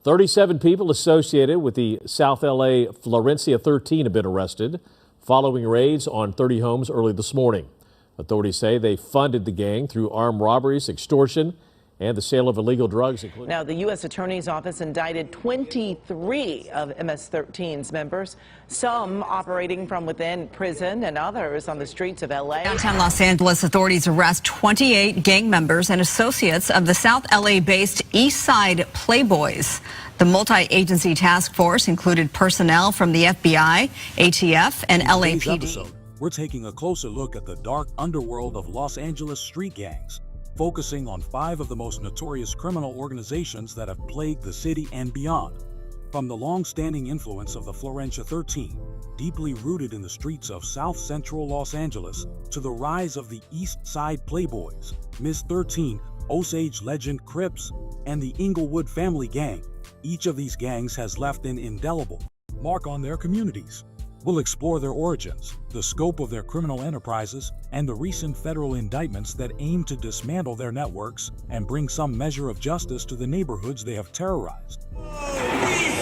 37 people associated with the South LA Florencia 13 have been arrested following raids on 30 homes early this morning. Authorities say they funded the gang through armed robberies, extortion, and the sale of illegal drugs. Now, the U.S. Attorney's Office indicted 23 of MS-13's members, some operating from within prison and others on the streets of L.A. Downtown Los Angeles authorities arrest 28 gang members and associates of the South L.A.-based East Side Playboys. The multi-agency task force included personnel from the FBI, ATF, and LAPD. We're taking a closer look at the dark underworld of Los Angeles street gangs, focusing on 5 of the most notorious criminal organizations that have plagued the city and beyond. From the long-standing influence of the Florencia 13, deeply rooted in the streets of South Central Los Angeles, to the rise of the East Side Playboys, Miss 13, Osage legend Crips, and the Inglewood Family gang, each of these gangs has left an indelible mark on their communities. We'll explore their origins, the scope of their criminal enterprises, and the recent federal indictments that aim to dismantle their networks and bring some measure of justice to the neighborhoods they have terrorized.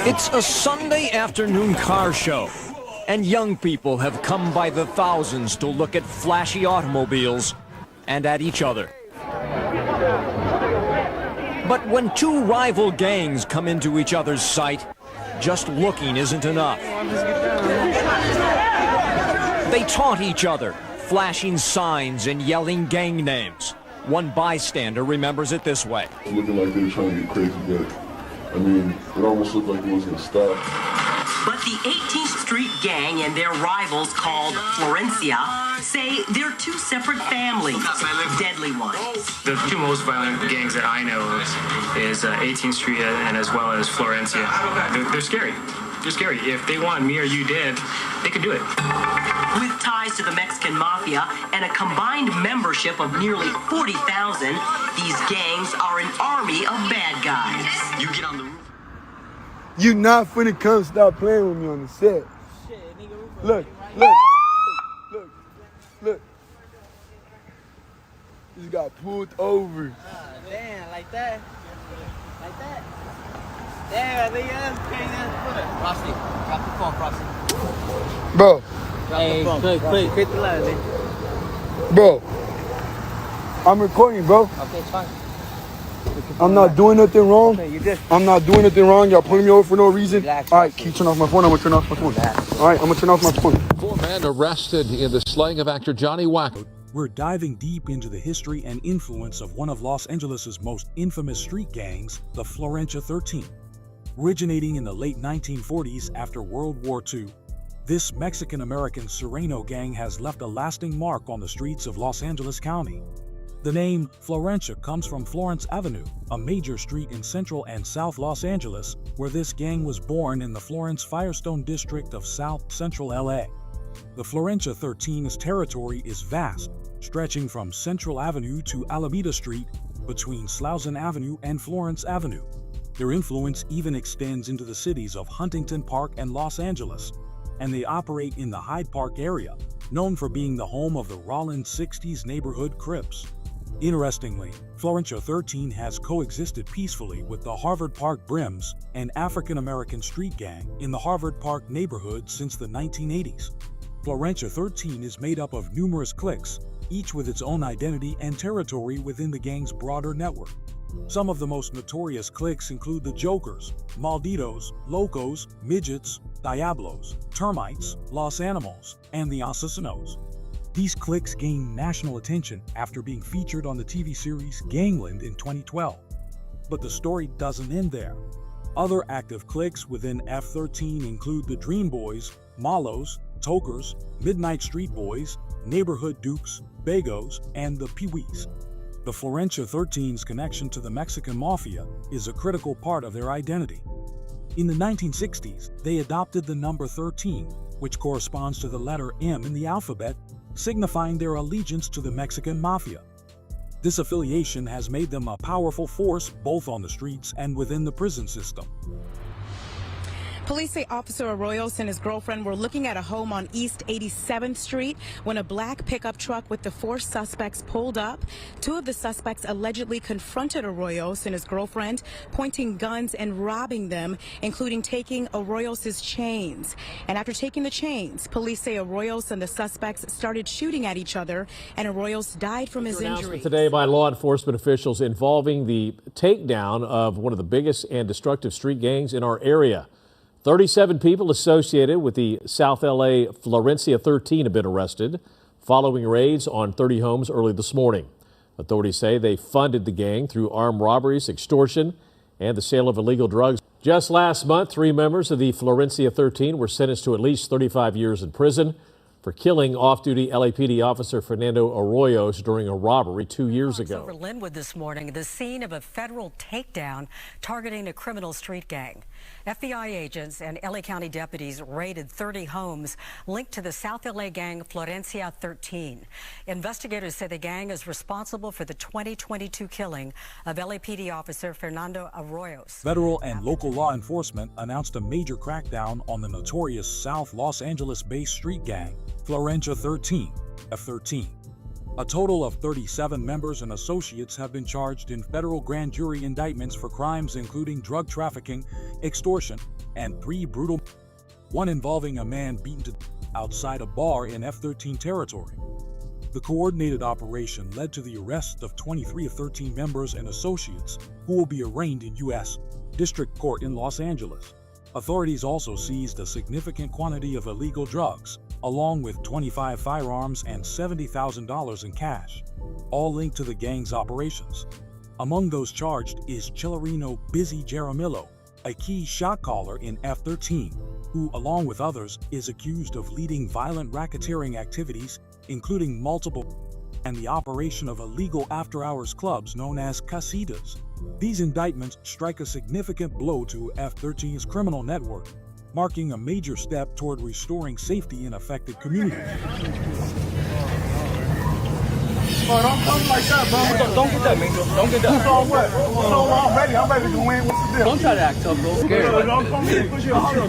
It's a Sunday afternoon car show, and young people have come by the thousands to look at flashy automobiles and at each other. But when 2 rival gangs come into each other's sight, just looking isn't enough. They taunt each other, flashing signs and yelling gang names. One bystander remembers it this way. Looking like they were trying to get crazy, but I mean, it almost looked like it was going to stop. But the 18th Street Gang and their rivals called Florencia say they're 2 separate families, deadly ones. The 2 most violent gangs that I know is 18th Street and as well as Florencia. They're scary. They're scary. If they want me or you dead, they can do it. With ties to the Mexican Mafia and a combined membership of nearly 40,000, these gangs are an army of bad guys. You get on the roof. You not finna come stop playing with me on the set. Look. Just got pulled over. Damn, like that. Damn, nigga, that's crazy as fuck. Frosty, drop the phone, Frosty. Bro. Hey, quick, hit the line, man. Bro. I'm recording, bro. Okay, it's fine. I'm not doing nothing wrong. Okay, you good. I'm not doing nothing wrong. Y'all pulling me over for no reason. Relax, all right, keep turning off my phone. I'm gonna turn off my phone. All right, I'm gonna turn off my phone. 4 men arrested in the slaying of actor Johnny Wacko. We're diving deep into the history and influence of one of Los Angeles' most infamous street gangs, the Florencia 13. Originating in the late 1940s after World War II, this Mexican-American Serrano gang has left a lasting mark on the streets of Los Angeles County. The name Florencia comes from Florence Avenue, a major street in central and south Los Angeles, where this gang was born in the Florence Firestone district of South Central LA. The Florencia 13's territory is vast, stretching from Central Avenue to Alameda Street, between Slauson Avenue and Florence Avenue. Their influence even extends into the cities of Huntington Park and Los Angeles, and they operate in the Hyde Park area, known for being the home of the Rollins 60s neighborhood Crips. Interestingly, Florencia 13 has coexisted peacefully with the Harvard Park Brims, an African-American street gang in the Harvard Park neighborhood since the 1980s. Florencia 13 is made up of numerous cliques, each with its own identity and territory within the gang's broader network. Some of the most notorious cliques include the Jokers, Malditos, Locos, Midgets, Diablos, Termites, Los Animals, and the Asesinos. These cliques gained national attention after being featured on the TV series Gangland in 2012. But the story doesn't end there. Other active cliques within F13 include the Dream Boys, Malos, Tokers, Midnight Street Boys, Neighborhood Dukes, Bagos, and the Pee-wees. The Florencia 13's connection to the Mexican Mafia is a critical part of their identity. In the 1960s, they adopted the number 13, which corresponds to the letter M in the alphabet, signifying their allegiance to the Mexican Mafia. This affiliation has made them a powerful force both on the streets and within the prison system. Police say Officer Arroyos and his girlfriend were looking at a home on East 87th Street when a black pickup truck with the 4 suspects pulled up. 2 of the suspects allegedly confronted Arroyos and his girlfriend, pointing guns and robbing them, including taking Arroyos' chains. And after taking the chains, police say Arroyos and the suspects started shooting at each other, and Arroyos died from his injuries. Today by law enforcement officials involving the takedown of one of the biggest and destructive street gangs in our area. 37 people associated with the South LA Florencia 13 have been arrested following raids on 30 homes early this morning. Authorities say they funded the gang through armed robberies, extortion, and the sale of illegal drugs. Just last month, 3 members of the Florencia 13 were sentenced to at least 35 years in prison for killing off-duty LAPD officer Fernando Arroyos during a robbery 2 years ago. Over Linwood this morning, the scene of a federal takedown targeting a criminal street gang. FBI agents and LA County deputies raided 30 homes linked to the South LA gang Florencia 13. Investigators say the gang is responsible for the 2022 killing of LAPD officer Fernando Arroyos. Federal and local law enforcement announced a major crackdown on the notorious South Los Angeles-based street gang Florencia 13, F13. A total of 37 members and associates have been charged in federal grand jury indictments for crimes including drug trafficking, extortion, and 3 brutal, one involving a man beaten to death outside a bar in F13 territory. The coordinated operation led to the arrest of 23 of 13 members and associates who will be arraigned in U.S. District Court in Los Angeles. Authorities also seized a significant quantity of illegal drugs, along with 25 firearms and $70,000 in cash, all linked to the gang's operations. Among those charged is Chilarino Busy Jaramillo, a key shot caller in F13, who, along with others, is accused of leading violent racketeering activities, including multiple and the operation of illegal after-hours clubs known as casitas. These indictments strike a significant blow to F13's criminal network, marking a major step toward restoring safety in affected communities. Oh, don't come like that, bro. Don't get that, man. Don't get that. So what? So I'm ready. I'm ready to win. What's the deal? Don't try to act tough, bro. Don't come here and push your heart. No.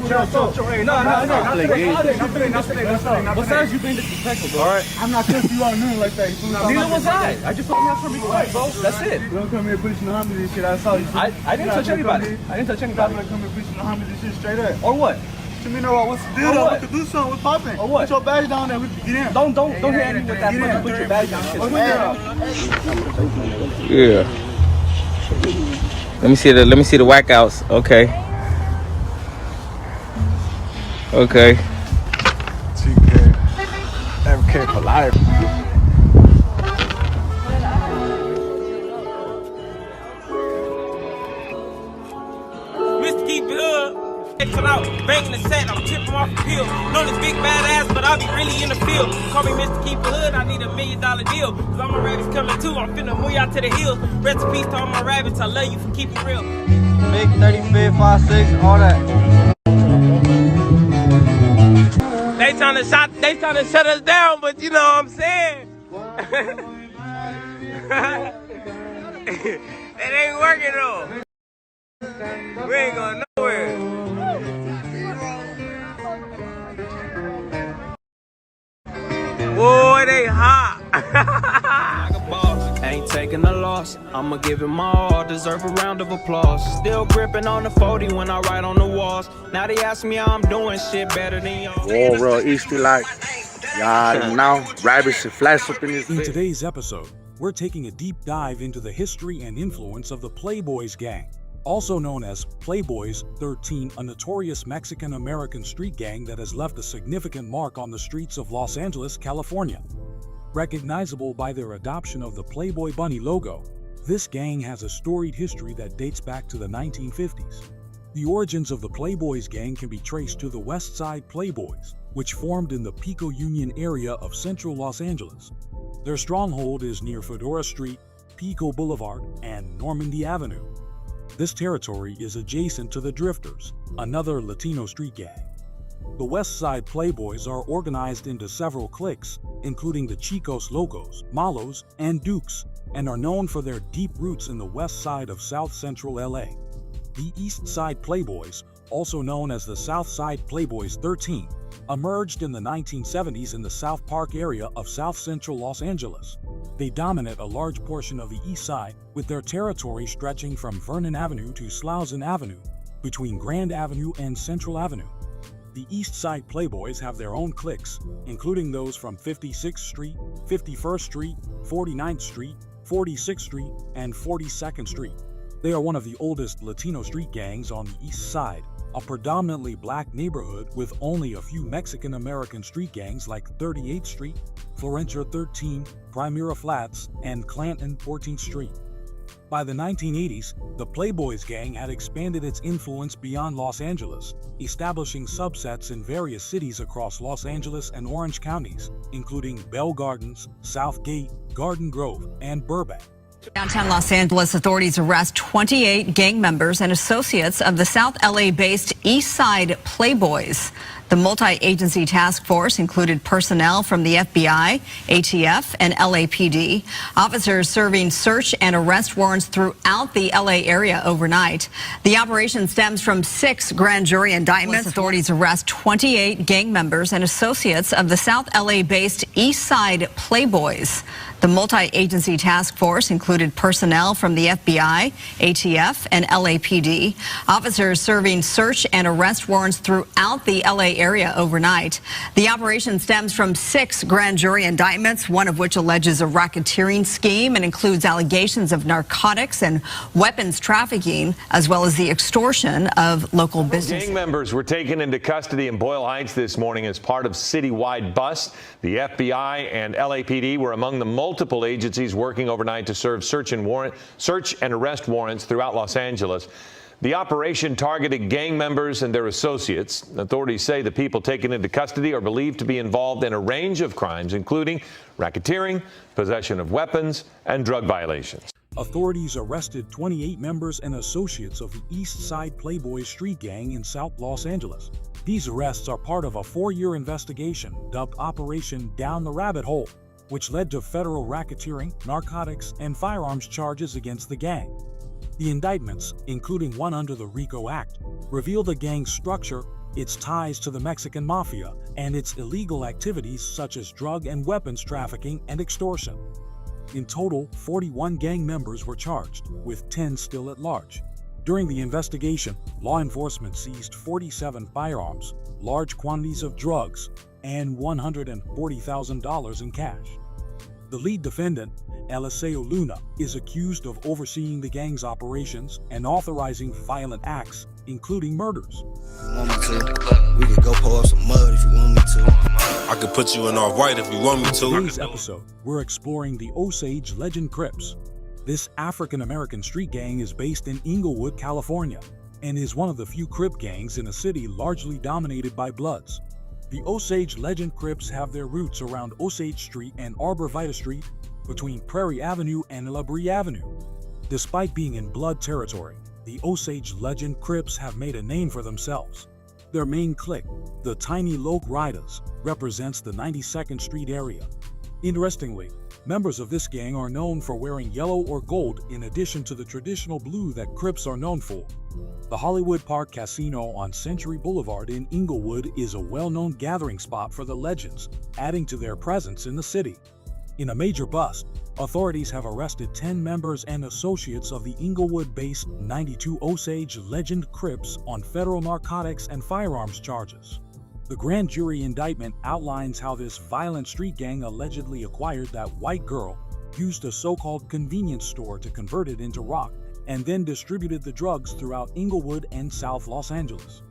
What size you been disrespectful, bro? All right. I'm not cussing you out nothing like that. Neither was I. I just told you not for me to fight, bro. That's it. You don't come here pushing the homies and shit. I saw you. I didn't touch anybody. I didn't touch anybody. I'm gonna come here pushing the homies and shit straight up. Or what? You mean, what's the deal? We could do something. What's popping? Or what? Put your badge down there. We can get in. Don't hit me with that. Put your badge down. Yeah. Let me see the whackouts. Okay. Okay. TK. MK for life. Mr. Keep It Up. Come out, banging the set, I'm tipping off the pill. Know this big badass, but I'll be really in the field. Call me Mr. Keep It Hood, I need $1 million deal. Cause all my rabbits coming too, I'm finna move y'all to the hills. Rest in peace to all my rabbits, I love you for keeping real. Big 35, 56, all that. They trying to shut us down, but you know what I'm saying? It ain't working though. We ain't going nowhere. Boy, they hot. Ain't taking a loss, I'ma give it my all, deserve a round of applause. Still gripping on the 40 when I write on the walls. Now they ask me how I'm doing shit better than y'all. All real Easty like, y'all now, rabbits and flash up in this. In today's episode, we're taking a deep dive into the history and influence of the Playboys gang, also known as Playboys 13, a notorious Mexican-American street gang that has left a significant mark on the streets of Los Angeles, California. Recognizable by their adoption of the Playboy Bunny logo, this gang has a storied history that dates back to the 1950s. The origins of the Playboys gang can be traced to the West Side Playboys, which formed in the Pico Union area of central Los Angeles. Their stronghold is near Fedora Street, Pico Boulevard, and Normandy Avenue. This territory is adjacent to the Drifters, another Latino street gang. The West Side Playboys are organized into several cliques, including the Chicos Locos, Malos, and Dukes, and are known for their deep roots in the west side of South Central LA. The East Side Playboys, also known as the Southside Playboys 13, emerged in the 1970s in the South Park area of South Central Los Angeles. They dominate a large portion of the East Side, with their territory stretching from Vernon Avenue to Slauson Avenue, between Grand Avenue and Central Avenue. The East Side Playboys have their own cliques, including those from 56th Street, 51st Street, 49th Street, 46th Street, and 42nd Street. They are one of the oldest Latino street gangs on the East Side, a predominantly black neighborhood with only a few Mexican-American street gangs like 38th Street, Florencia 13, Primera Flats, and Clanton 14th Street. By the 1980s, the Playboys gang had expanded its influence beyond Los Angeles, establishing subsets in various cities across Los Angeles and Orange counties, including Bell Gardens, Southgate, Garden Grove, and Burbank. Downtown Los Angeles, authorities arrest 28 gang members and associates of the South LA-based East Side Playboys. The multi-agency task force included personnel from the FBI, ATF, and LAPD. Officers serving search and arrest warrants throughout the LA area overnight. The operation stems from 6 grand jury indictments. Authorities arrest 28 gang members and associates of the South LA-based East Side Playboys. The multi-agency task force included personnel from the FBI, ATF, and LAPD. Officers serving search and arrest warrants throughout the LA area overnight. The operation stems from 6 grand jury indictments, one of which alleges a racketeering scheme and includes allegations of narcotics and weapons trafficking, as well as the extortion of local businesses. Gang members were taken into custody in Boyle Heights this morning as part of citywide bust. The FBI and LAPD were among the multiple agencies working overnight to serve search and arrest warrants throughout Los Angeles. The operation targeted gang members and their associates. Authorities say the people taken into custody are believed to be involved in a range of crimes, including racketeering, possession of weapons, and drug violations. Authorities arrested 28 members and associates of the East Side Playboy street gang in South Los Angeles. These arrests are part of a 4-year investigation dubbed Operation Down the Rabbit Hole, which led to federal racketeering, narcotics, and firearms charges against the gang. The indictments, including one under the RICO Act, reveal the gang's structure, its ties to the Mexican Mafia, and its illegal activities such as drug and weapons trafficking and extortion. In total, 41 gang members were charged, with 10 still at large. During the investigation, law enforcement seized 47 firearms, large quantities of drugs, and $140,000 in cash. The lead defendant, Eliseo Luna, is accused of overseeing the gang's operations and authorizing violent acts, including murders. Want me to? We could go pour up some mud if you want me to. I could put you in all white if you want me to. In today's episode, we're exploring the Osage legend Crips. This African-American street gang is based in Inglewood, California, and is one of the few Crip gangs in a city largely dominated by Bloods. The Osage legend Crips have their roots around Osage Street and Arbor Vitae Street, between Prairie Avenue and La Brea Avenue. Despite being in Blood territory, the Osage legend Crips have made a name for themselves. Their main clique, the Tiny Loc Riders, represents the 92nd Street area. Interestingly, members of this gang are known for wearing yellow or gold in addition to the traditional blue that Crips are known for. The Hollywood Park Casino on Century Boulevard in Inglewood is a well-known gathering spot for the legends, adding to their presence in the city. In a major bust, authorities have arrested 10 members and associates of the Inglewood-based 92 Osage legend Crips on federal narcotics and firearms charges. The grand jury indictment outlines how this violent street gang allegedly acquired that white girl, used a so-called convenience store to convert it into rock, and then distributed the drugs throughout Inglewood and South Los Angeles.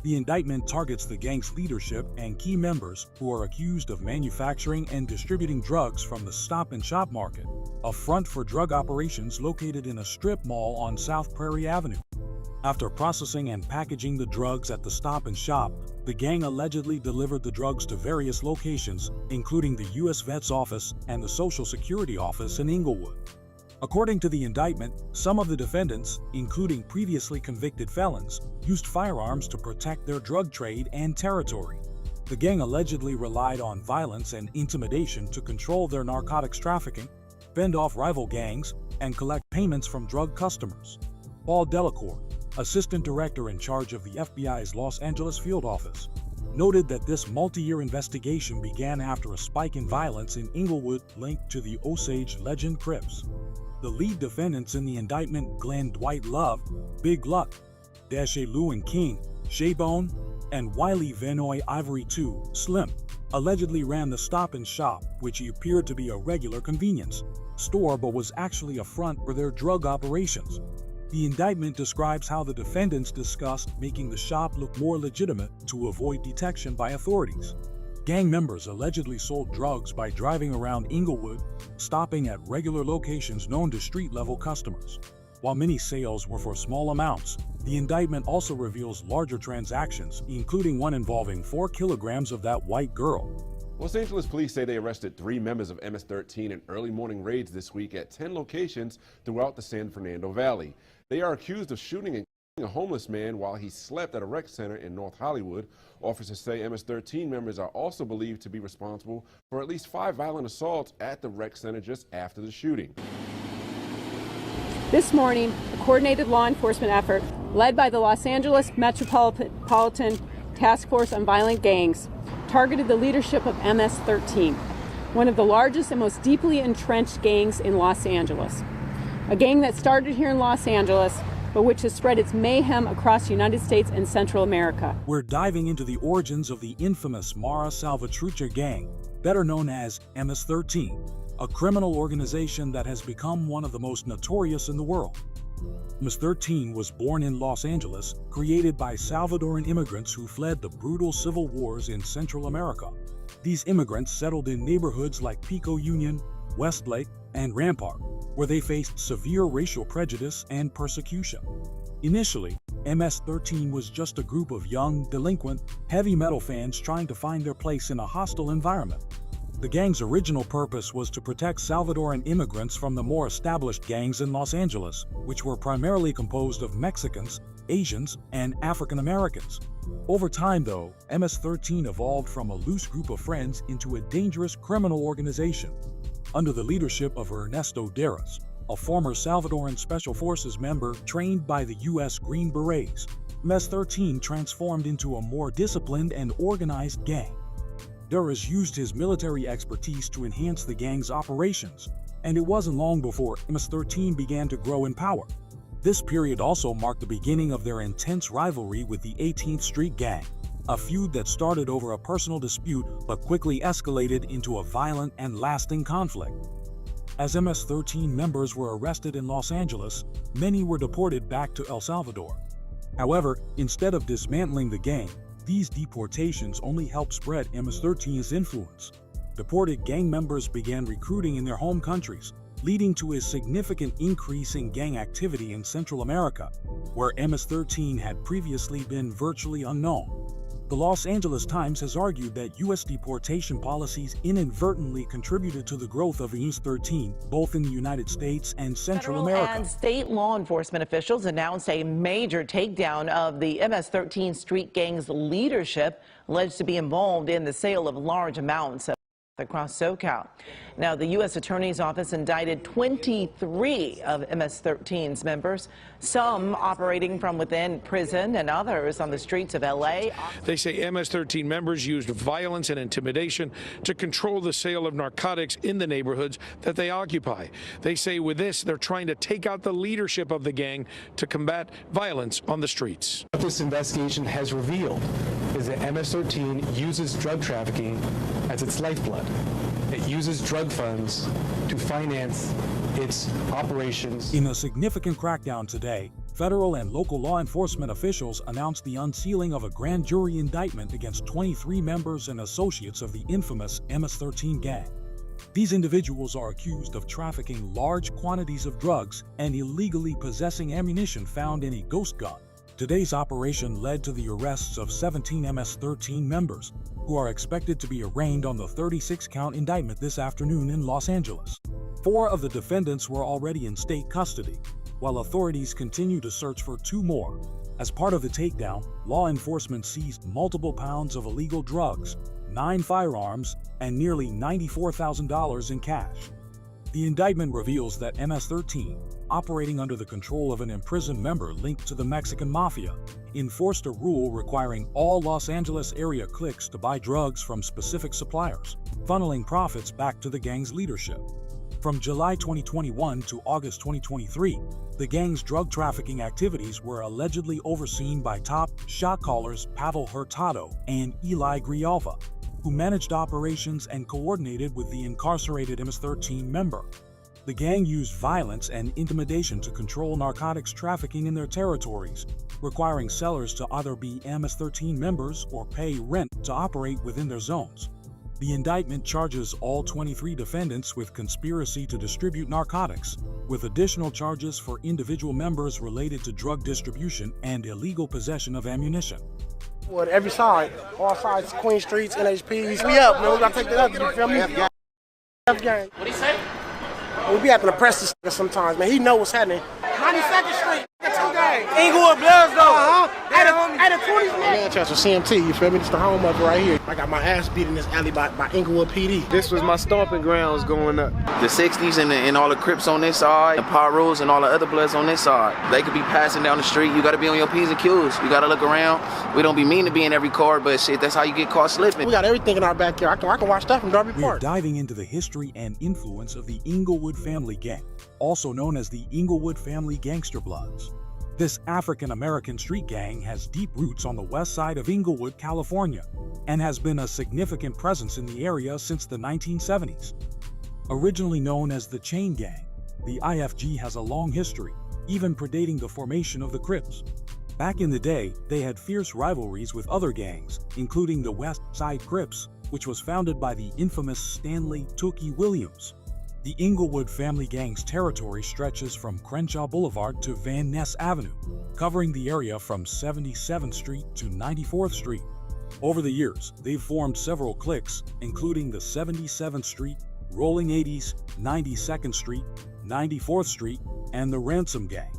The indictment targets the gang's leadership and key members who are accused of manufacturing and distributing drugs from the Stop and Shop Market, a front for drug operations located in a strip mall on South Prairie Avenue. After processing and packaging the drugs at the Stop and Shop, the gang allegedly delivered the drugs to various locations, including the U.S. Vet's office and the Social Security office in Inglewood. According to the indictment, some of the defendants, including previously convicted felons, used firearms to protect their drug trade and territory. The gang allegedly relied on violence and intimidation to control their narcotics trafficking, fend off rival gangs, and collect payments from drug customers. Paul Delacour, assistant director in charge of the FBI's Los Angeles field office, noted that this multi-year investigation began after a spike in violence in Inglewood linked to the Osage legend Crips. The lead defendants in the indictment, Glenn Dwight Love, Big Luck, Dashe Lewin King, Shaybone, and Wiley Vanoy Ivory II, Slim, allegedly ran the Stop and Shop, which appeared to be a regular convenience store but was actually a front for their drug operations. The indictment describes how the defendants discussed making the shop look more legitimate to avoid detection by authorities. Gang members allegedly sold drugs by driving around Inglewood, stopping at regular locations known to street-level customers. While many sales were for small amounts, the indictment also reveals larger transactions, including one involving 4 kilograms of that white girl. Los Angeles police say they arrested 3 members of MS-13 in early morning raids this week at 10 locations throughout the San Fernando Valley. They are accused of shooting and killing a homeless man while he slept at a rec center in North Hollywood. Officers say MS-13 members are also believed to be responsible for at least 5 violent assaults at the rec center just after the shooting. This morning, a coordinated law enforcement effort led by the Los Angeles Metropolitan Task Force on Violent Gangs targeted the leadership of MS-13, one of the largest and most deeply entrenched gangs in Los Angeles. A gang that started here in Los Angeles, but which has spread its mayhem across the United States and Central America. We're diving into the origins of the infamous Mara Salvatrucha gang, better known as MS-13, a criminal organization that has become one of the most notorious in the world. MS-13 was born in Los Angeles, created by Salvadoran immigrants who fled the brutal civil wars in Central America. These immigrants settled in neighborhoods like Pico Union, Westlake, and Rampart, where they faced severe racial prejudice and persecution. Initially, MS-13 was just a group of young, delinquent, heavy metal fans trying to find their place in a hostile environment. The gang's original purpose was to protect Salvadoran immigrants from the more established gangs in Los Angeles, which were primarily composed of Mexicans, Asians, and African Americans. Over time, though, MS-13 evolved from a loose group of friends into a dangerous criminal organization. Under the leadership of Ernesto Deras, a former Salvadoran Special Forces member trained by the U.S. Green Berets, MS-13 transformed into a more disciplined and organized gang. Deras used his military expertise to enhance the gang's operations, and it wasn't long before MS-13 began to grow in power. This period also marked the beginning of their intense rivalry with the 18th Street Gang, a feud that started over a personal dispute but quickly escalated into a violent and lasting conflict. As MS-13 members were arrested in Los Angeles, many were deported back to El Salvador. However, instead of dismantling the gang, these deportations only helped spread MS-13's influence. Deported gang members began recruiting in their home countries, leading to a significant increase in gang activity in Central America, where MS-13 had previously been virtually unknown. The Los Angeles Times has argued that U.S. deportation policies inadvertently contributed to the growth of MS-13, both in the United States and Central America. Federal and state law enforcement officials announced a major takedown of the MS-13 street gang's leadership, alleged to be involved in the sale of large amounts of across SoCal. Now, the U.S. Attorney's Office indicted 23 of MS-13's members, some operating from within prison and others on the streets of L.A. They say MS-13 members used violence and intimidation to control the sale of narcotics in the neighborhoods that they occupy. They say with this, they're trying to take out the leadership of the gang to combat violence on the streets. What this investigation has revealed is that MS-13 uses drug trafficking as its lifeblood. It uses drug funds to finance its operations. In a significant crackdown today, federal and local law enforcement officials announced the unsealing of a grand jury indictment against 23 members and associates of the infamous MS-13 gang. These individuals are accused of trafficking large quantities of drugs and illegally possessing ammunition found in a ghost gun. Today's operation led to the arrests of 17 MS-13 members, who are expected to be arraigned on the 36-count indictment this afternoon in Los Angeles. 4 of the defendants were already in state custody, while authorities continue to search for 2 more. As part of the takedown, law enforcement seized multiple pounds of illegal drugs, 9 firearms, and nearly $94,000 in cash. The indictment reveals that MS-13, operating under the control of an imprisoned member linked to the Mexican Mafia, enforced a rule requiring all Los Angeles area cliques to buy drugs from specific suppliers, funneling profits back to the gang's leadership. From July 2021 to August 2023, the gang's drug trafficking activities were allegedly overseen by top shot callers Pavel Hurtado and Eli Grijalva, who managed operations and coordinated with the incarcerated MS-13 member. The gang used violence and intimidation to control narcotics trafficking in their territories, requiring sellers to either be MS-13 members or pay rent to operate within their zones. The indictment charges all 23 defendants with conspiracy to distribute narcotics, with additional charges for individual members related to drug distribution and illegal possession of ammunition. Well, every side, all sides, Queen Streets, NHPs. We up, man. We gotta take that up, you feel me? Gang. What'd he say? We be having to press this sometimes, man. He know what's happening. 92nd Street, Inglewood Bloods, though. At the 20s, Manchester, CMT, you feel me? It's the home of it right here. I got my ass beat in this alley by Inglewood PD. This was my stomping grounds going up. The 60s and all the Crips on this side, the Pyros and all the other Bloods on this side. They could be passing down the street. You got to be on your P's and Q's. You got to look around. We don't be mean to be in every car, but shit, that's how you get caught slipping. We got everything in our backyard. I can watch stuff from Darby Park. We're diving into the history and influence of the Inglewood Family Gang, also known as the Inglewood Family Gangster Bloods. This African-American street gang has deep roots on the west side of Inglewood, California, and has been a significant presence in the area since the 1970s. Originally known as the Chain Gang, the IFG has a long history, even predating the formation of the Crips. Back in the day, they had fierce rivalries with other gangs, including the West Side Crips, which was founded by the infamous Stanley "Tookie" Williams. The Inglewood Family Gang's territory stretches from Crenshaw Boulevard to Van Ness Avenue, covering the area from 77th Street to 94th Street. Over the years, they've formed several cliques, including the 77th Street, Rolling 80s, 92nd Street, 94th Street, and the Ransom Gang.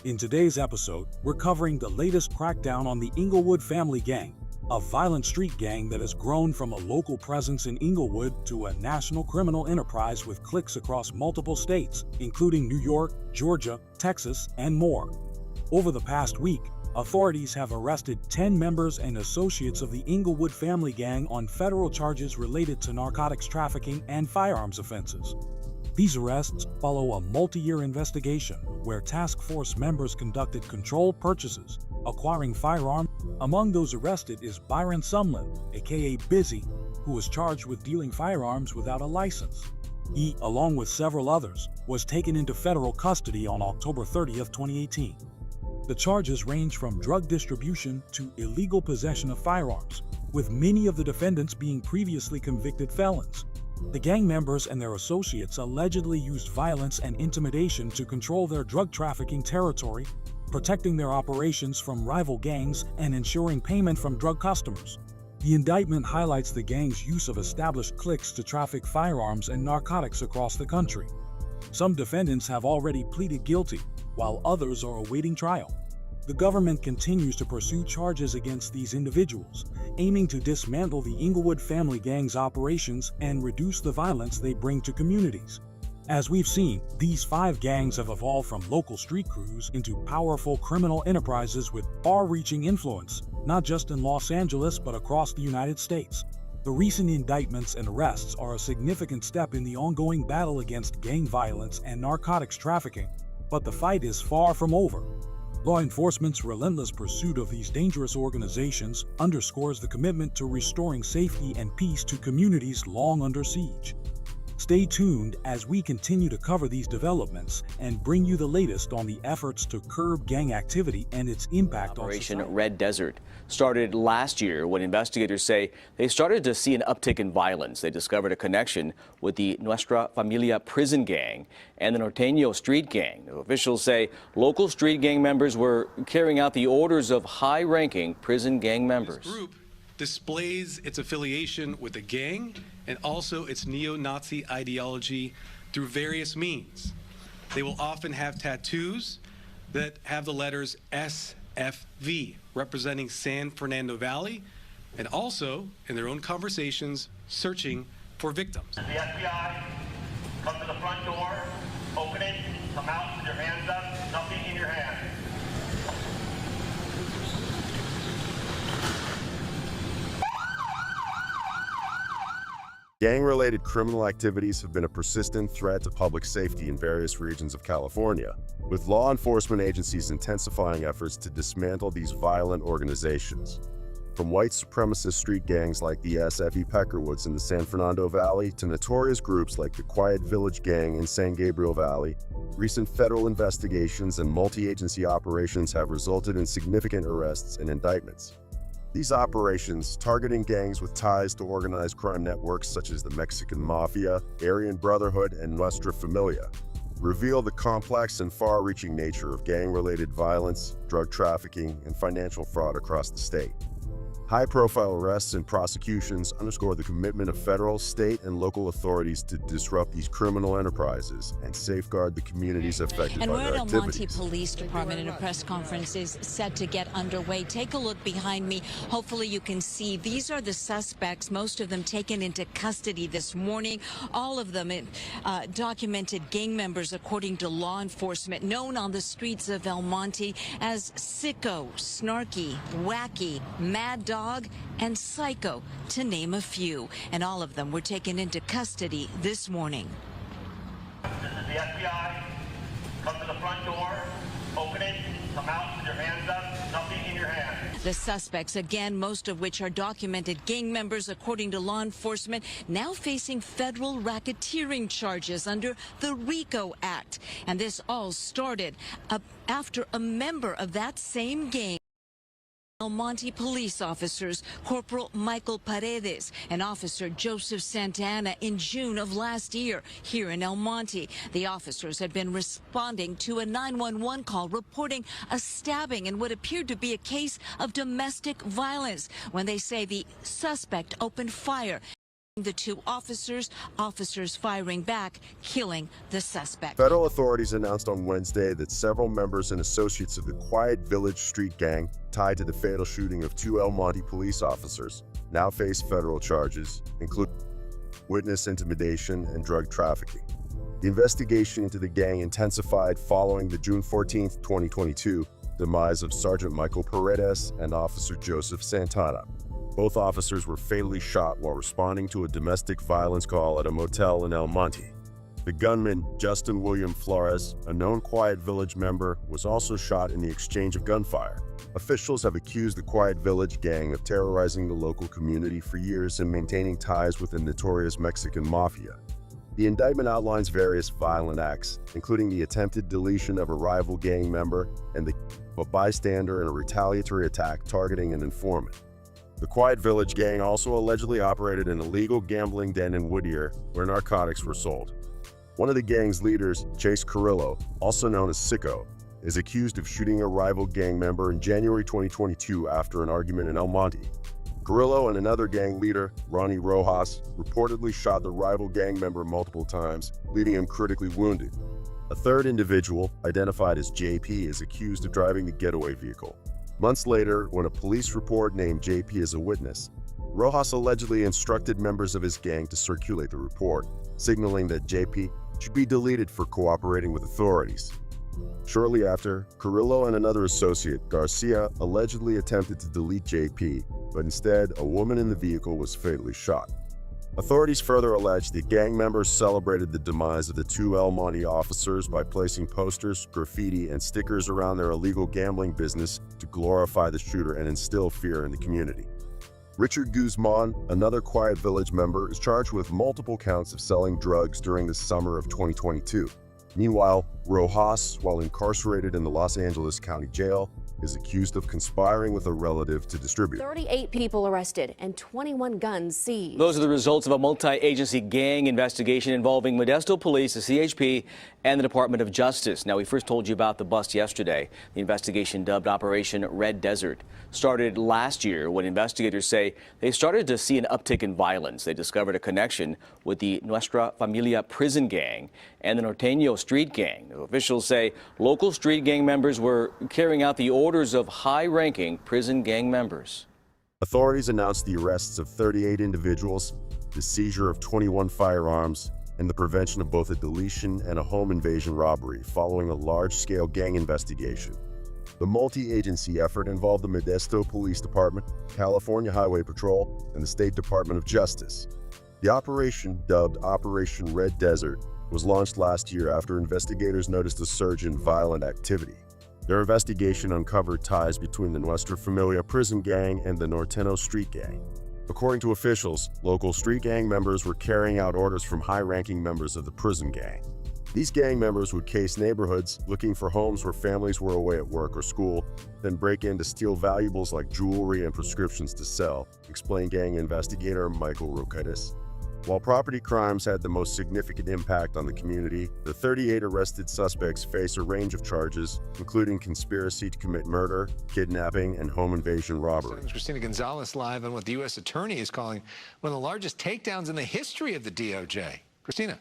In today's episode, we're covering the latest crackdown on the Inglewood Family Gang, a violent street gang that has grown from a local presence in Inglewood to a national criminal enterprise with cliques across multiple states, including New York, Georgia, Texas, and more. Over the past week, authorities have arrested 10 members and associates of the Inglewood Family Gang on federal charges related to narcotics trafficking and firearms offenses. These arrests follow a multi-year investigation where task force members conducted controlled purchases, acquiring firearms. Among those arrested is Byron Sumlin, aka Busy, who was charged with dealing firearms without a license. He, along with several others, was taken into federal custody on October 30th, 2018. The charges range from drug distribution to illegal possession of firearms, with many of the defendants being previously convicted felons. The gang members and their associates allegedly used violence and intimidation to control their drug trafficking territory, protecting their operations from rival gangs and ensuring payment from drug customers. The indictment highlights the gang's use of established cliques to traffic firearms and narcotics across the country. Some defendants have already pleaded guilty, while others are awaiting trial. The government continues to pursue charges against these individuals, aiming to dismantle the Inglewood Family Gang's operations and reduce the violence they bring to communities. As we've seen, these 5 gangs have evolved from local street crews into powerful criminal enterprises with far-reaching influence, not just in Los Angeles but across the United States. The recent indictments and arrests are a significant step in the ongoing battle against gang violence and narcotics trafficking, but the fight is far from over. Law enforcement's relentless pursuit of these dangerous organizations underscores the commitment to restoring safety and peace to communities long under siege. Stay tuned as we continue to cover these developments and bring you the latest on the efforts to curb gang activity and its impact on society. Operation Red Desert started last year when investigators say they started to see an uptick in violence. They discovered a connection with the Nuestra Familia prison gang and the Norteño street gang. Officials say local street gang members were carrying out the orders of high-ranking prison gang members. This group displays its affiliation with the gang and also its neo-Nazi ideology through various means. They will often have tattoos that have the letters SFV, representing San Fernando Valley, and also, in their own conversations, searching for victims. The FBI, come to the front door, open it, come out with your hands up, nothing in your hand. Gang-related criminal activities have been a persistent threat to public safety in various regions of California, with law enforcement agencies intensifying efforts to dismantle these violent organizations. From white supremacist street gangs like the SFV Peckerwoods in the San Fernando Valley to notorious groups like the Quiet Village Gang in San Gabriel Valley, recent federal investigations and multi-agency operations have resulted in significant arrests and indictments. These operations, targeting gangs with ties to organized crime networks such as the Mexican Mafia, Aryan Brotherhood, and Nuestra Familia, reveal the complex and far-reaching nature of gang-related violence, drug trafficking, and financial fraud across the state. High-profile arrests and prosecutions underscore the commitment of federal, state, and local authorities to disrupt these criminal enterprises and safeguard the communities affected by their activities. And we're at El Monte Police Department, and a press conference is set to get underway. Take a look behind me. Hopefully you can see these are the suspects, most of them taken into custody this morning. All of them documented gang members, according to law enforcement, known on the streets of El Monte as sicko, snarky, wacky, mad dog, and psycho, to name a few. And all of them were taken into custody this morning. This is the FBI. Come to the front door, open it, come out with your hands up, nothing in your hand. The suspects, again, most of which are documented gang members, according to law enforcement, now facing federal racketeering charges under the RICO Act. And this all started after a member of that same gang, El Monte police officers, Corporal Michael Paredes and Officer Joseph Santana, in June of last year here in El Monte. The officers had been responding to a 911 call reporting a stabbing in what appeared to be a case of domestic violence when they say the suspect opened fire. The two officers firing back, killing the suspect. Federal authorities announced on Wednesday that several members and associates of the Quiet Village street gang, tied to the fatal shooting of 2 El Monte police officers, now face federal charges, including witness intimidation and drug trafficking. The investigation into the gang intensified following the June 14, 2022, demise of Sergeant Michael Paredes and Officer Joseph Santana. Both officers were fatally shot while responding to a domestic violence call at a motel in El Monte. The gunman, Justin William Flores, a known Quiet Village member, was also shot in the exchange of gunfire. Officials have accused the Quiet Village gang of terrorizing the local community for years and maintaining ties with the notorious Mexican Mafia. The indictment outlines various violent acts, including the attempted deletion of a rival gang member and a bystander in a retaliatory attack targeting an informant. The Quiet Village gang also allegedly operated an illegal gambling den in Whittier where narcotics were sold. One of the gang's leaders, Chase Carrillo, also known as Sicko, is accused of shooting a rival gang member in January 2022 after an argument in El Monte. Carrillo and another gang leader, Ronnie Rojas, reportedly shot the rival gang member multiple times, leaving him critically wounded. A third individual, identified as JP, is accused of driving the getaway vehicle. Months later, when a police report named JP as a witness, Rojas allegedly instructed members of his gang to circulate the report, signaling that JP should be deleted for cooperating with authorities. Shortly after, Carrillo and another associate, Garcia, allegedly attempted to delete JP, but instead, a woman in the vehicle was fatally shot. Authorities further alleged that gang members celebrated the demise of the 2 El Monte officers by placing posters, graffiti, and stickers around their illegal gambling business to glorify the shooter and instill fear in the community. Richard Guzman, another Quiet Village member, is charged with multiple counts of selling drugs during the summer of 2022. Meanwhile, Rojas, while incarcerated in the Los Angeles County Jail, is accused of conspiring with a relative to distribute. 38 people arrested and 21 guns seized. Those are the results of a multi-agency gang investigation involving Modesto Police, the CHP, and the Department of Justice. Now, we first told you about the bust yesterday. The investigation, dubbed Operation Red Desert, started last year when investigators say they started to see an uptick in violence. They discovered a connection with the Nuestra Familia prison gang and the Norteño street gang. Officials say local street gang members were carrying out the orders of high-ranking prison gang members. Authorities announced the arrests of 38 individuals, the seizure of 21 firearms, and the prevention of both a deletion and a home invasion robbery following a large-scale gang investigation. The multi-agency effort involved the Modesto Police Department, California Highway Patrol, and the State Department of Justice. The operation, dubbed Operation Red Desert, was launched last year after investigators noticed a surge in violent activity. Their investigation uncovered ties between the Nuestra Familia prison gang and the Norteño street gang. According to officials, local street gang members were carrying out orders from high-ranking members of the prison gang. These gang members would case neighborhoods, looking for homes where families were away at work or school, then break in to steal valuables like jewelry and prescriptions to sell, explained gang investigator Michael Roquetas. While property crimes had the most significant impact on the community, the 38 arrested suspects face a range of charges, including conspiracy to commit murder, kidnapping, and home invasion robbery. Christina Gonzalez live on what the U.S. Attorney is calling one of the largest takedowns in the history of the DOJ. Christina.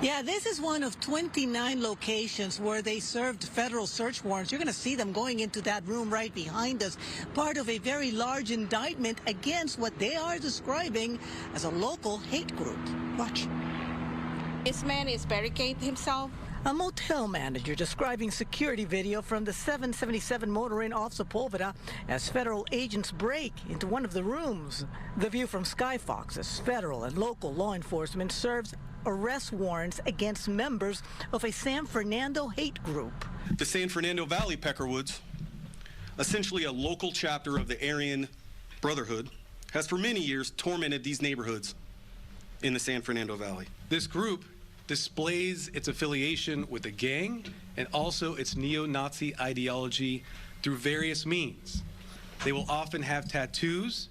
Yeah, this is one of 29 locations where they served federal search warrants. You're going to see them going into that room right behind us, part of a very large indictment against what they are describing as a local hate group. Watch. This man is barricaded himself. A motel manager describing security video from the 777 Motor Inn off Sepulveda as federal agents break into one of the rooms. The view from Skyfox as federal and local law enforcement serves arrest warrants against members of a San Fernando hate group. The San Fernando Valley Peckerwoods, essentially a local chapter of the Aryan Brotherhood, has for many years tormented these neighborhoods in the San Fernando Valley. This group displays its affiliation with the gang and also its neo-Nazi ideology through various means. They will often have tattoos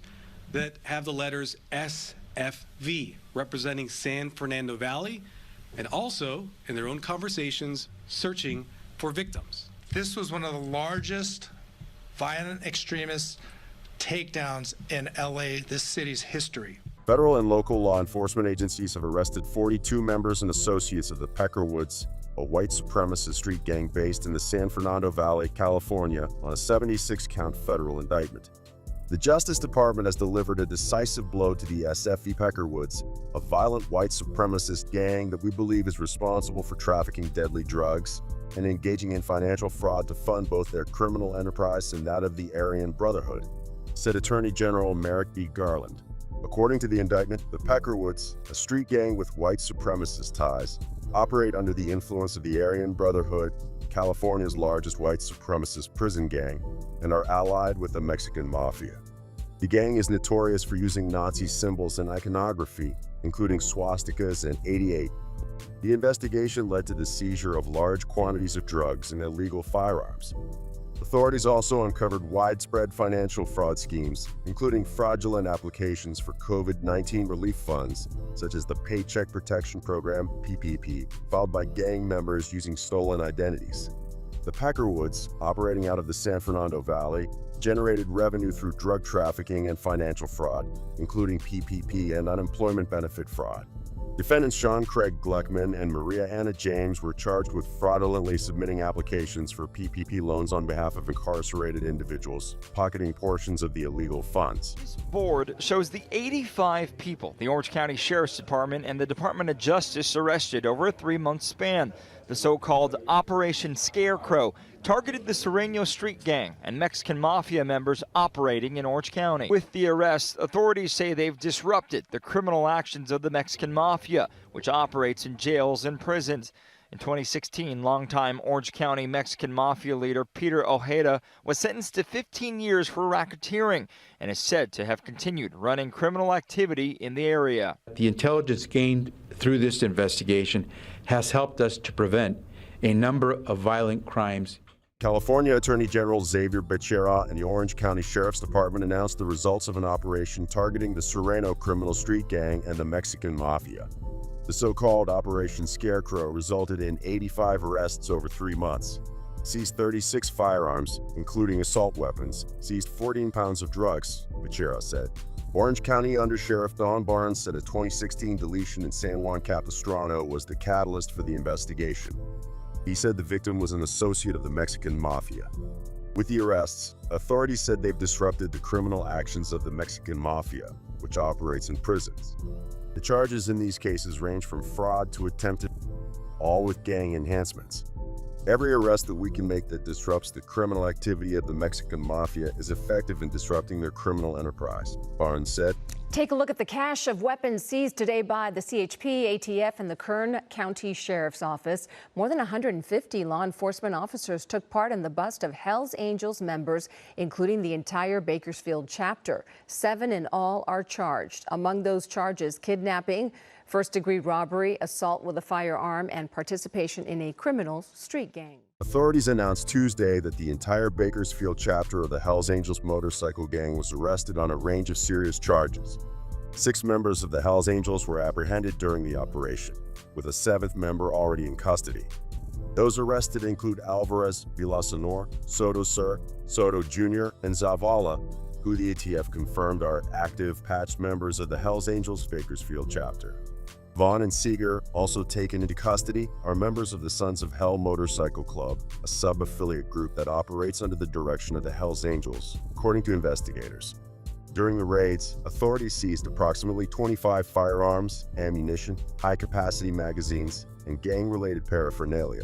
that have the letters SFV, representing San Fernando Valley, and also, in their own conversations, searching for victims. This was one of the largest violent extremist takedowns in LA, this city's history. Federal and local law enforcement agencies have arrested 42 members and associates of the Peckerwoods, a white supremacist street gang based in the San Fernando Valley, California, on a 76-count federal indictment. The Justice Department has delivered a decisive blow to the SFV Peckerwoods, a violent white supremacist gang that we believe is responsible for trafficking deadly drugs and engaging in financial fraud to fund both their criminal enterprise and that of the Aryan Brotherhood, said Attorney General Merrick B. Garland. According to the indictment, the Peckerwoods, a street gang with white supremacist ties, operate under the influence of the Aryan Brotherhood, California's largest white supremacist prison gang, and are allied with the Mexican Mafia. The gang is notorious for using Nazi symbols and iconography, including swastikas and 88. The investigation led to the seizure of large quantities of drugs and illegal firearms. Authorities also uncovered widespread financial fraud schemes, including fraudulent applications for COVID-19 relief funds, such as the Paycheck Protection Program, PPP, filed by gang members using stolen identities. The Peckerwoods, operating out of the San Fernando Valley, generated revenue through drug trafficking and financial fraud, including PPP and unemployment benefit fraud. Defendants Sean Craig Gleckman and Maria Anna James were charged with fraudulently submitting applications for PPP loans on behalf of incarcerated individuals, pocketing portions of the illegal funds. This board shows the 85 people the Orange County Sheriff's Department and the Department of Justice arrested over a 3-month span. The so-called Operation Scarecrow targeted the Sereno Street Gang and Mexican Mafia members operating in Orange County. With the arrests, authorities say they've disrupted the criminal actions of the Mexican Mafia, which operates in jails and prisons. In 2016, longtime Orange County Mexican Mafia leader Peter Ojeda was sentenced to 15 years for racketeering and is said to have continued running criminal activity in the area. The intelligence gained through this investigation has helped us to prevent a number of violent crimes. California Attorney General Xavier Becerra and the Orange County Sheriff's Department announced the results of an operation targeting the Sereno criminal street gang and the Mexican Mafia. The so-called Operation Scarecrow resulted in 85 arrests over 3 months, seized 36 firearms, including assault weapons, seized 14 pounds of drugs, Becerra said. Orange County Undersheriff Don Barnes said a 2016 deletion in San Juan Capistrano was the catalyst for the investigation. He said the victim was an associate of the Mexican Mafia. With the arrests, authorities said they've disrupted the criminal actions of the Mexican Mafia, which operates in prisons. The charges in these cases range from fraud to attempted, all with gang enhancements. Every arrest that we can make that disrupts the criminal activity of the Mexican Mafia is effective in disrupting their criminal enterprise, Barnes said. Take a look at the cache of weapons seized today by the CHP, ATF, and the Kern County Sheriff's Office. More than 150 law enforcement officers took part in the bust of Hells Angels members, including the entire Bakersfield chapter. 7 in all are charged. Among those charges, kidnapping, first-degree robbery, assault with a firearm, and participation in a criminal street gang. Authorities announced Tuesday that the entire Bakersfield chapter of the Hells Angels motorcycle gang was arrested on a range of serious charges. 6 members of the Hells Angels were apprehended during the operation, with a 7th member already in custody. Those arrested include Alvarez, Villasenor, Soto Sir, Soto Jr., and Zavala, who the ATF confirmed are active patched members of the Hells Angels Bakersfield chapter. Vaughn and Seeger, also taken into custody, are members of the Sons of Hell Motorcycle Club, a sub-affiliate group that operates under the direction of the Hells Angels, according to investigators. During the raids, authorities seized approximately 25 firearms, ammunition, high-capacity magazines, and gang-related paraphernalia.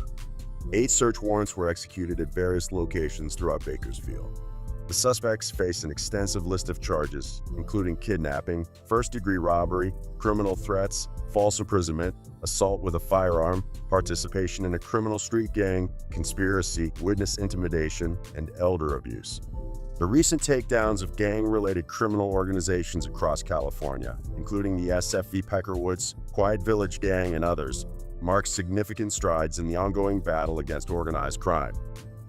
8 search warrants were executed at various locations throughout Bakersfield. The suspects face an extensive list of charges, including kidnapping, first-degree robbery, criminal threats, false imprisonment, assault with a firearm, participation in a criminal street gang, conspiracy, witness intimidation, and elder abuse. The recent takedowns of gang-related criminal organizations across California, including the SFV Peckerwoods, Quiet Village Gang, and others, mark significant strides in the ongoing battle against organized crime.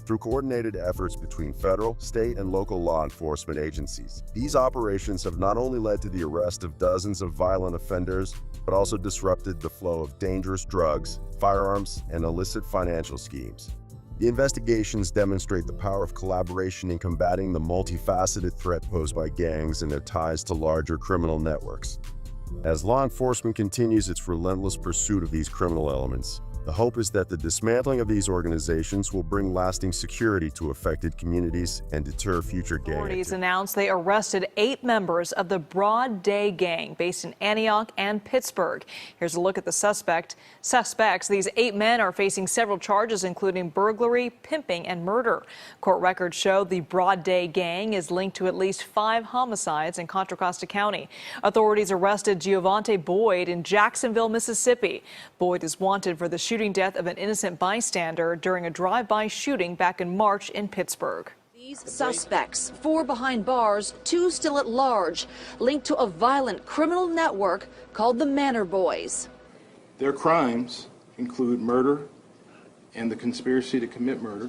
Through coordinated efforts between federal, state, and local law enforcement agencies, these operations have not only led to the arrest of dozens of violent offenders, but also disrupted the flow of dangerous drugs, firearms, and illicit financial schemes. The investigations demonstrate the power of collaboration in combating the multifaceted threat posed by gangs and their ties to larger criminal networks. As law enforcement continues its relentless pursuit of these criminal elements, the hope is that the dismantling of these organizations will bring lasting security to affected communities and deter future gang activity. Authorities announced they arrested 8 members of the Broad Day Gang based in Antioch and Pittsburgh. Here's a look at the suspects. These 8 men are facing several charges, including burglary, pimping, and murder. Court records show the Broad Day Gang is linked to at least 5 homicides in Contra Costa County. Authorities arrested Giovante Boyd in Jacksonville, Mississippi. Boyd is wanted for the shooting death of an innocent bystander during a drive-by shooting back in March in Pittsburgh. These suspects, 4 behind bars, 2 still at large, linked to a violent criminal network called the Manor Boys. Their crimes include murder and the conspiracy to commit murder.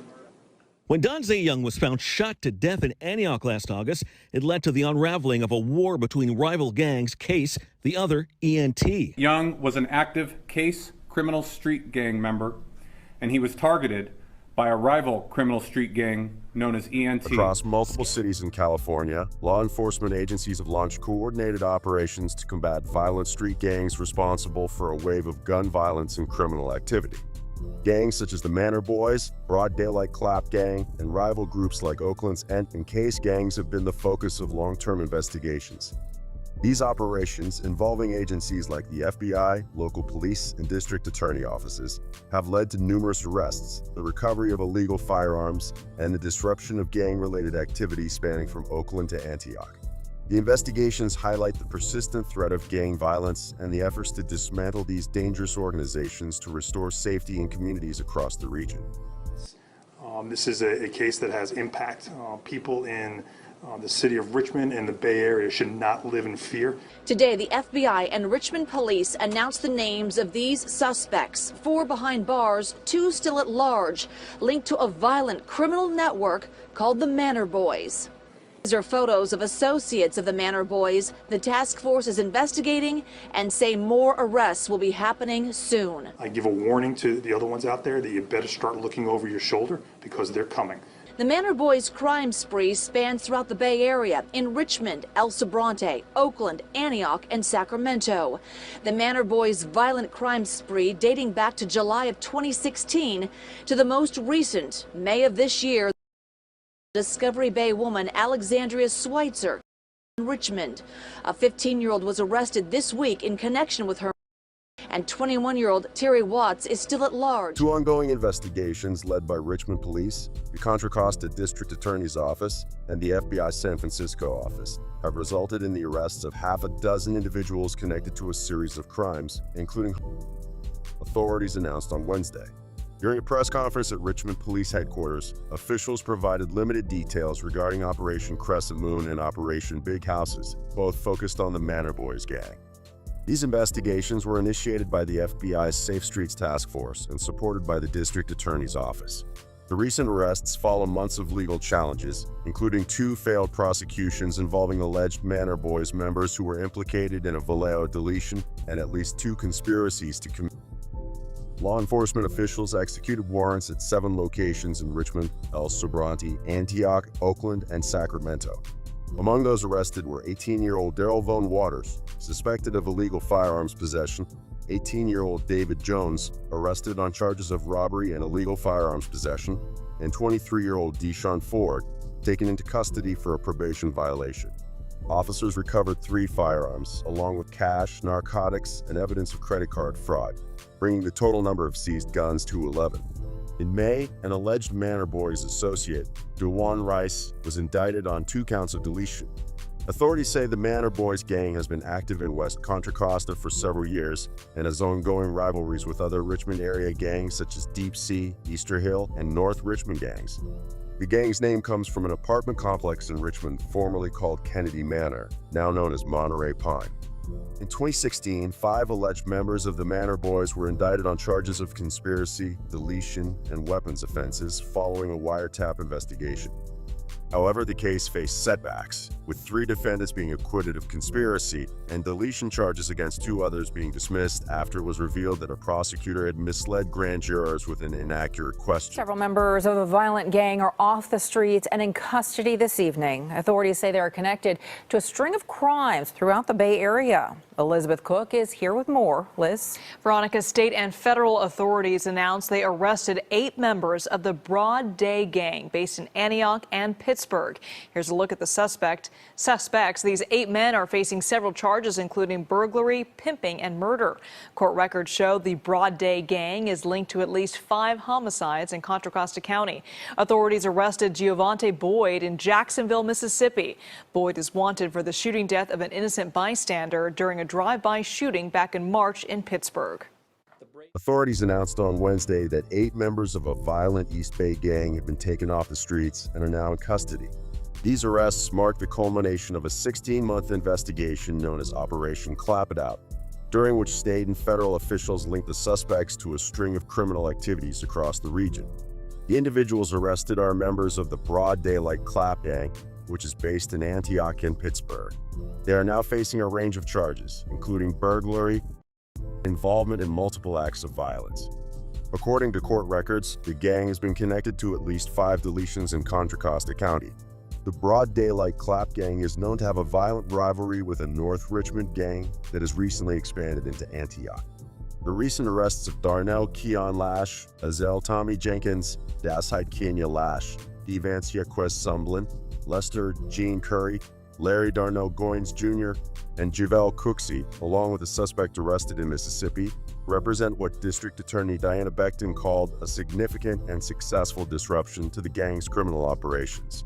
When Donze Young was found shot to death in Antioch last August, it led to the unraveling of a war between rival gangs, Case, the other ENT. Young was an active Case criminal street gang member, and he was targeted by a rival criminal street gang known as ENT. Across multiple cities in California, law enforcement agencies have launched coordinated operations to combat violent street gangs responsible for a wave of gun violence and criminal activity. Gangs such as the Manor Boys, Broad Daylight Clap Gang, and rival groups like Oakland's and Case gangs have been the focus of long-term investigations. These operations, involving agencies like the FBI, local police, and district attorney offices, have led to numerous arrests, the recovery of illegal firearms, and the disruption of gang-related activity spanning from Oakland to Antioch. The investigations highlight the persistent threat of gang violence and the efforts to dismantle these dangerous organizations to restore safety in communities across the region. This is a case that has impact. People in the city of Richmond and the Bay Area should not live in fear. Today, the FBI and Richmond police announced the names of these suspects, 4 behind bars, 2 still at large, linked to a violent criminal network called the Manor Boys. These are photos of associates of the Manor Boys. The task force is investigating and say more arrests will be happening soon. I give a warning to the other ones out there that you better start looking over your shoulder because they're coming. The Manor Boys' crime spree spans throughout the Bay Area, in Richmond, El Sobrante, Oakland, Antioch, and Sacramento. The Manor Boys' violent crime spree dating back to July of 2016 to the most recent, May of this year. Discovery Bay woman Alexandria Schweitzer Richmond. A 15-year-old was arrested this week in connection with her, and 21-year-old Terry Watts is still at large. Two ongoing investigations led by Richmond Police, the Contra Costa District Attorney's Office, and the FBI San Francisco office have resulted in the arrests of half a dozen individuals connected to a series of crimes, including authorities announced on Wednesday. During a press conference at Richmond Police Headquarters, officials provided limited details regarding Operation Crescent Moon and Operation Big Houses, both focused on the Manor Boys gang. These investigations were initiated by the FBI's Safe Streets Task Force and supported by the District Attorney's Office. The recent arrests follow months of legal challenges, including 2 failed prosecutions involving alleged Manor Boys members who were implicated in a Vallejo deletion and at least 2 conspiracies to commit. Law enforcement officials executed warrants at 7 locations in Richmond, El Sobrante, Antioch, Oakland, and Sacramento. Among those arrested were 18-year-old Darrell Vaughn Waters, suspected of illegal firearms possession, 18-year-old David Jones, arrested on charges of robbery and illegal firearms possession, and 23-year-old Deshaun Ford, taken into custody for a probation violation. Officers recovered 3 firearms, along with cash, narcotics, and evidence of credit card fraud, bringing the total number of seized guns to 11. In May, an alleged Manor Boys associate, DeJuan Rice, was indicted on 2 counts of deletion. Authorities say the Manor Boys gang has been active in West Contra Costa for several years and has ongoing rivalries with other Richmond area gangs such as Deep Sea, Easter Hill, and North Richmond gangs. The gang's name comes from an apartment complex in Richmond formerly called Kennedy Manor, now known as Monterey Pine. In 2016, 5 alleged members of the Manor Boys were indicted on charges of conspiracy, deletion, and weapons offenses following a wiretap investigation. However, the case faced setbacks, with 3 defendants being acquitted of conspiracy and deletion charges against 2 others being dismissed after it was revealed that a prosecutor had misled grand jurors with an inaccurate question. Several members of a violent gang are off the streets and in custody this evening. Authorities say they are connected to a string of crimes throughout the Bay Area. Elizabeth Cook is here with more. Liz? Veronica, state and federal authorities announced they arrested 8 members of the Broad Day gang based in Antioch and Pittsburgh. Here's a look at the suspects. These 8 men are facing several charges, including burglary, pimping, and murder. Court records show the Broad Day gang is linked to at least 5 homicides in Contra Costa County. Authorities arrested Giovante Boyd in Jacksonville, Mississippi. Boyd is wanted for the shooting death of an innocent bystander during a drive-by shooting back in March in Pittsburgh. Authorities announced on Wednesday that 8 members of a violent East Bay gang have been taken off the streets and are now in custody. These arrests mark the culmination of a 16-month investigation known as Operation Clap It Out, during which state and federal officials linked the suspects to a string of criminal activities across the region. The individuals arrested are members of the Broad Daylight Clap Gang, which is based in Antioch and Pittsburgh. They are now facing a range of charges, including burglary, involvement in multiple acts of violence. According to court records, the gang has been connected to at least 5 deletions in Contra Costa County. The Broad Daylight Clap Gang is known to have a violent rivalry with a North Richmond gang that has recently expanded into Antioch. The recent arrests of Darnell Keon Lash, Azel Tommy Jenkins, Daside Kenya Lash, Devancia Quest Sumblin, Lester Gene Curry, Larry Darnell Goins Jr., and Javel Cooksey, along with a suspect arrested in Mississippi, represent what District Attorney Diana Beckton called a significant and successful disruption to the gang's criminal operations.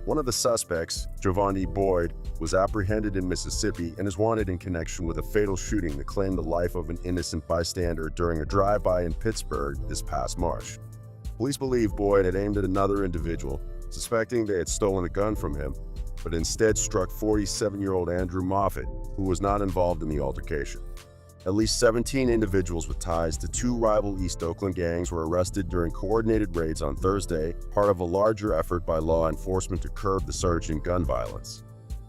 One of the suspects, Giovante Boyd, was apprehended in Mississippi and is wanted in connection with a fatal shooting that claimed the life of an innocent bystander during a drive-by in Pittsburgh this past March. Police believe Boyd had aimed at another individual, suspecting they had stolen a gun from him, but instead struck 47-year-old Andrew Moffett, who was not involved in the altercation. At least 17 individuals with ties to 2 rival East Oakland gangs were arrested during coordinated raids on Thursday, part of a larger effort by law enforcement to curb the surge in gun violence.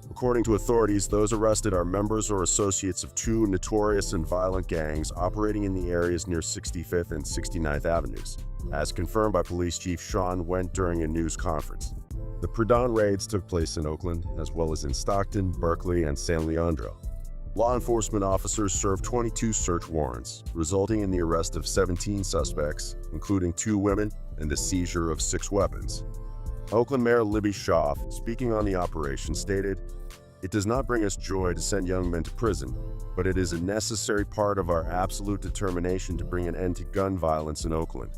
According to authorities, those arrested are members or associates of 2 notorious and violent gangs operating in the areas near 65th and 69th Avenues, as confirmed by Police Chief Sean Went during a news conference. The pre-dawn raids took place in Oakland, as well as in Stockton, Berkeley, and San Leandro. Law enforcement officers served 22 search warrants, resulting in the arrest of 17 suspects, including 2 women, and the seizure of 6 weapons. Oakland Mayor Libby Schaaf, speaking on the operation, stated, It does not bring us joy to send young men to prison, but it is a necessary part of our absolute determination to bring an end to gun violence in Oakland.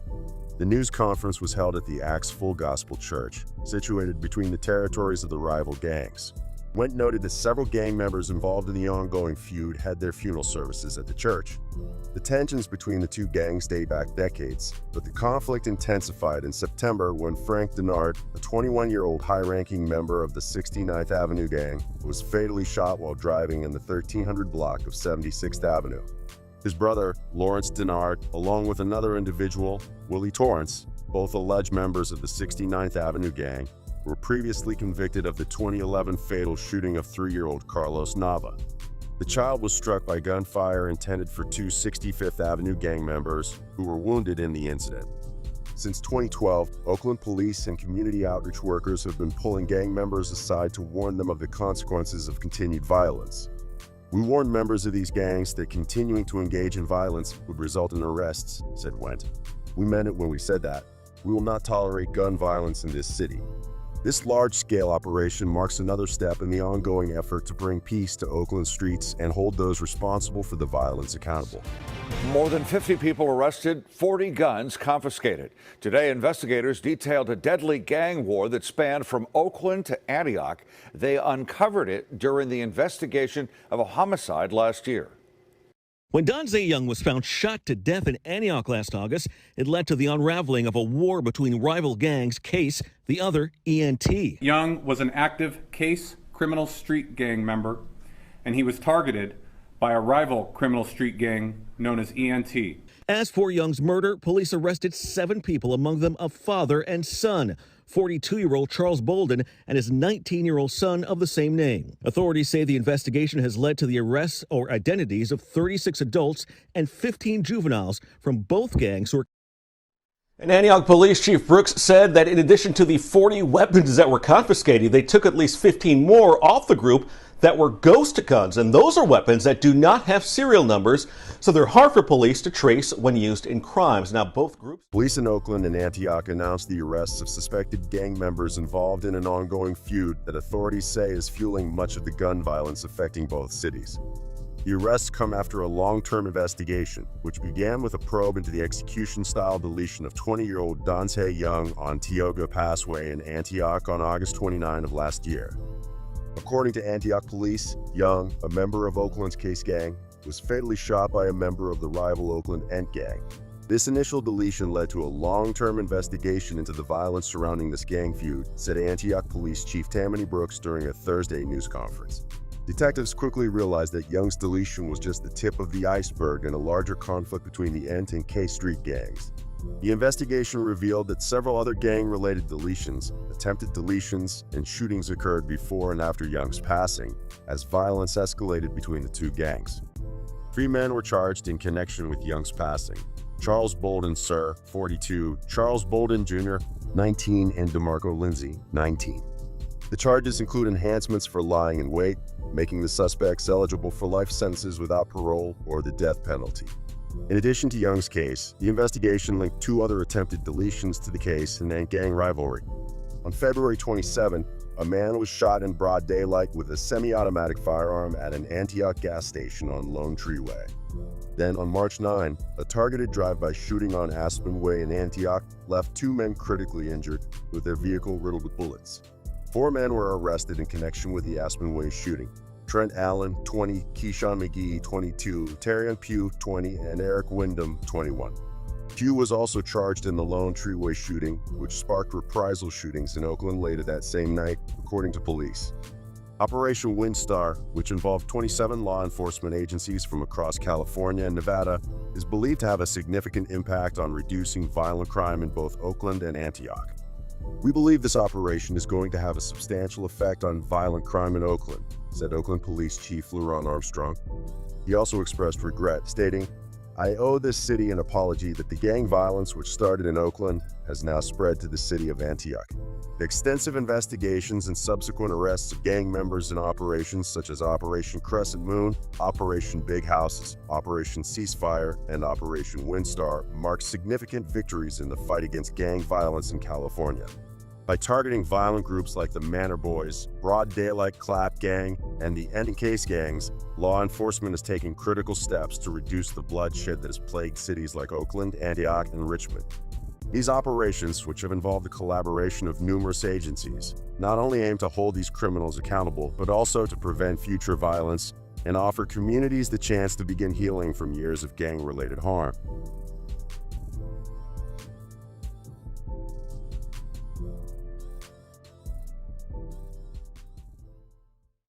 The news conference was held at the Acts Full Gospel Church, situated between the territories of the rival gangs. Wendt noted that several gang members involved in the ongoing feud had their funeral services at the church. The tensions between the two gangs date back decades, but the conflict intensified in September when Frank Denard, a 21-year-old high-ranking member of the 69th Avenue gang, was fatally shot while driving in the 1300 block of 76th Avenue. His brother, Lawrence Denard, along with another individual, Willie Torrance, both alleged members of the 69th Avenue gang, were previously convicted of the 2011 fatal shooting of 3-year-old Carlos Nava. The child was struck by gunfire intended for two 65th Avenue gang members who were wounded in the incident. Since 2012, Oakland police and community outreach workers have been pulling gang members aside to warn them of the consequences of continued violence. We warned members of these gangs that continuing to engage in violence would result in arrests, said Wendt. We meant it when we said that. We will not tolerate gun violence in this city. This large-scale operation marks another step in the ongoing effort to bring peace to Oakland streets and hold those responsible for the violence accountable. More than 50 people arrested, 40 guns confiscated. Today, investigators detailed a deadly gang war that spanned from Oakland to Antioch. They uncovered it during the investigation of a homicide last year. When Donze Young was found shot to death in Antioch last August, it led to the unraveling of a war between rival gangs, Case, the other ENT. Young was an active Case criminal street gang member, and he was targeted by a rival criminal street gang known as ENT. As for Young's murder, police arrested 7 people, among them a father and son, 42-year-old Charles Bolden and his 19-year-old son of the same name. Authorities say the investigation has led to the arrests or identities of 36 adults and 15 juveniles from both gangs who are. And Antioch Police Chief Brooks said that in addition to the 40 weapons that were confiscated, they took at least 15 more off the group that were ghost guns, and those are weapons that do not have serial numbers, so they're hard for police to trace when used in crimes. Now, both groups. Police in Oakland and Antioch announced the arrests of suspected gang members involved in an ongoing feud that authorities say is fueling much of the gun violence affecting both cities. The arrests come after a long-term investigation, which began with a probe into the execution-style deletion of 20-year-old Donze Young on Tioga Passway in Antioch on August 29 of last year. According to Antioch police, Young, a member of Oakland's Case gang, was fatally shot by a member of the rival Oakland Ant gang. This initial deletion led to a long-term investigation into the violence surrounding this gang feud, said Antioch Police Chief Tammany Brooks during a Thursday news conference. Detectives quickly realized that Young's deletion was just the tip of the iceberg in a larger conflict between the Ant and K Street gangs. The investigation revealed that several other gang-related deletions, attempted deletions, and shootings occurred before and after Young's passing, as violence escalated between the two gangs. 3 men were charged in connection with Young's passing: Charles Bolden, Sr., 42, Charles Bolden, Jr., 19, and DeMarco Lindsay, 19. The charges include enhancements for lying in wait, making the suspects eligible for life sentences without parole or the death penalty. In addition to Young's case, the investigation linked 2 other attempted deletions to the case and Ant gang rivalry. On February 27, a man was shot in broad daylight with a semi-automatic firearm at an Antioch gas station on Lone Tree Way. Then on March 9, a targeted drive-by shooting on Aspen Way in Antioch left 2 men critically injured with their vehicle riddled with bullets. 4 men were arrested in connection with the Aspen Way shooting: Trent Allen, 20, Keyshawn McGee, 22, Terrion Pugh, 20, and Eric Wyndham, 21. Pugh was also charged in the Lone Tree Way shooting, which sparked reprisal shootings in Oakland later that same night, according to police. Operation Windstar, which involved 27 law enforcement agencies from across California and Nevada, is believed to have a significant impact on reducing violent crime in both Oakland and Antioch. We believe this operation is going to have a substantial effect on violent crime in Oakland, said Oakland Police Chief Leron Armstrong. He also expressed regret, stating, "I owe this city an apology that the gang violence which started in Oakland has now spread to the city of Antioch. The extensive investigations and subsequent arrests of gang members in operations such as Operation Crescent Moon, Operation Big Houses, Operation Ceasefire, and Operation Windstar mark significant victories in the fight against gang violence in California. By targeting violent groups like the Manor Boys, Broad Daylight Clap Gang, and the End Case gangs, law enforcement is taking critical steps to reduce the bloodshed that has plagued cities like Oakland, Antioch, and Richmond. These operations, which have involved the collaboration of numerous agencies, not only aim to hold these criminals accountable, but also to prevent future violence and offer communities the chance to begin healing from years of gang-related harm.